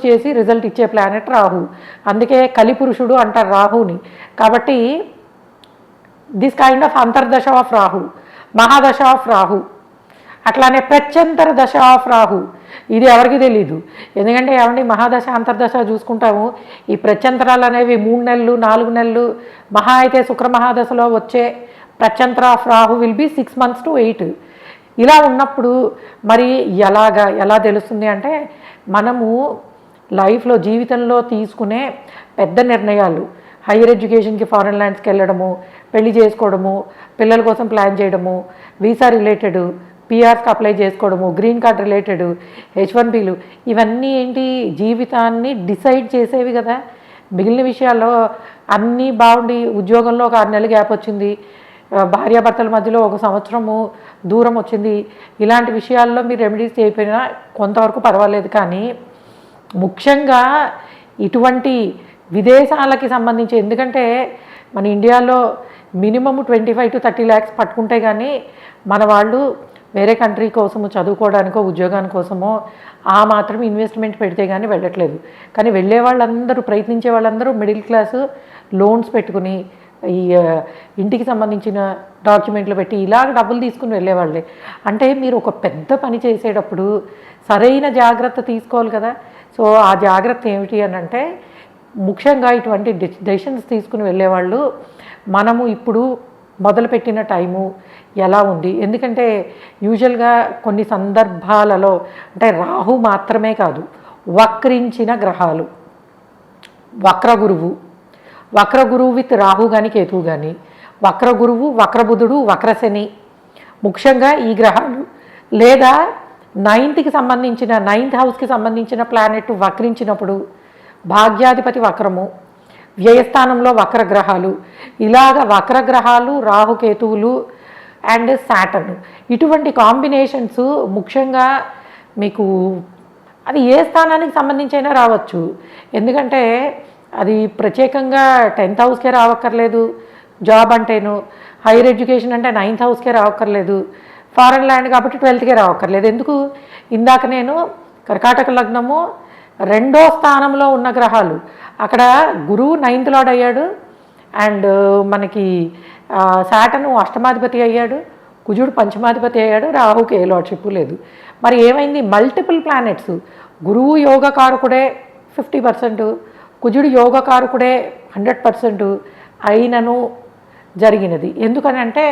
చేసి రిజల్ట్ ఇచ్చే ప్లానెట్ రాహు. అందుకే కలిపురుషుడు అంటారు రాహుని. కాబట్టి దిస్ కైండ్ ఆఫ్ అంతర్దశ ఆఫ్ రాహు, మహాదశ ఆఫ్ రాహు, అట్లానే ప్రత్యంతర దశ ఆఫ్ రాహు. ఇది ఎవరికి తెలీదు. ఎందుకంటే ఏమండి మహాదశ అంతర్దశ చూసుకుంటాము. ఈ ప్రత్యంతరాలు అనేవి 3 నెలలు 4 నెలలు, మహా అయితే శుక్ర మహాదశలో వచ్చే ప్రత్యంతర of Rahu will be 6 months to 8. ఇలా ఉన్నప్పుడు మరి ఎలా తెలుస్తుంది అంటే, మనము లైఫ్లో జీవితంలో తీసుకునే పెద్ద నిర్ణయాలు, హైయర్ ఎడ్యుకేషన్కి ఫారెన్ ల్యాండ్స్కి వెళ్ళడము, పెళ్లి చేసుకోవడము, పిల్లల కోసం ప్లాన్ చేయడము, వీసా రిలేటెడ్, పిఆర్స్కి అప్లై చేసుకోవడము, గ్రీన్ కార్డ్ రిలేటెడ్, H1Bలు, ఇవన్నీ ఏంటి జీవితాన్ని డిసైడ్ చేసేవి కదా. మిగిలిన విషయాల్లో అన్నీ బాగుండి ఉద్యోగంలో ఒక 6 నెలలు గ్యాప్ వచ్చింది, భార్యాభర్తల మధ్యలో 1 సంవత్సరము దూరం వచ్చింది, ఇలాంటి విషయాల్లో మీరు రెమెడీస్ చేయకపోయినా కొంతవరకు పర్వాలేదు. కానీ ముఖ్యంగా ఇటువంటి విదేశాలకి సంబంధించి, ఎందుకంటే మన ఇండియాలో మినిమమ్ 25 to 30 lakhs పట్టుకుంటే కానీ మన వాళ్ళు వేరే కంట్రీ కోసము చదువుకోవడానికో ఉద్యోగాని కోసమో ఆ మాత్రం ఇన్వెస్ట్మెంట్ పెడితే కానీ వెళ్ళట్లేదు. కానీ వెళ్ళే వాళ్ళందరూ, ప్రయత్నించే వాళ్ళందరూ మిడిల్ క్లాసు, లోన్స్ పెట్టుకుని ఈ ఇంటికి సంబంధించిన డాక్యుమెంట్లు పెట్టి ఇలాగ డబ్బులు తీసుకుని వెళ్ళేవాళ్ళే. అంటే మీరు ఒక పెద్ద పని చేసేటప్పుడు సరైన జాగ్రత్త తీసుకోవాలి కదా. సో ఆ జాగ్రత్త ఏమిటి అని అంటే, ముఖ్యంగా ఇటువంటి డెసిషన్స్ తీసుకుని వెళ్ళేవాళ్ళు మనము ఇప్పుడు మొదలుపెట్టిన టైము ఎలా ఉంది. ఎందుకంటే యూజువల్గా కొన్ని సందర్భాలలో అంటే రాహు మాత్రమే కాదు, వక్రించిన గ్రహాలు, వక్ర గురువు విత్ రాహు కానీ కేతువు కానీ, వక్ర గురువు, వక్ర బుధుడు, వక్ర శని, ముఖ్యంగా ఈ గ్రహాలు, లేదా 9th సంబంధించిన 9th హౌస్కి సంబంధించిన ప్లానెట్ వక్రించినప్పుడు, భాగ్యాధిపతి వక్రము, వ్యయస్థానంలో వక్రగ్రహాలు, ఇలాగ వక్రగ్రహాలు, రాహుకేతువులు అండ్ సాటర్న్, ఇటువంటి కాంబినేషన్స్ ముఖ్యంగా మీకు అది ఏ స్థానానికి సంబంధించైనా రావచ్చు. ఎందుకంటే అది ప్రత్యేకంగా 10th హౌస్కే రావక్కర్లేదు, జాబ్ అంటేను హైయర్ ఎడ్యుకేషన్ అంటే 9th హౌస్కే రావక్కర్లేదు, ఫారెన్ ల్యాండ్ కాబట్టి 12thకే రావక్కర్లేదు. ఎందుకు, ఇందాక నేను కర్కాటక లగ్నము 2వ స్థానంలో ఉన్న గ్రహాలు, అక్కడ గురువు 9th లార్డ్ అయ్యాడు, అండ్ మనకి సాటర్న్ అష్టమాధిపతి అయ్యాడు, కుజుడు పంచమాధిపతి అయ్యాడు, రాహుకి ఏ లార్డ్షిప్ లేదు. మరి ఏమైంది, మల్టిపుల్ ప్లానెట్స్, గురువు యోగకారకుడే 50%, కుజుడు యోగకారకుడే 100% అయినను జరిగినది. ఎందుకని అంటే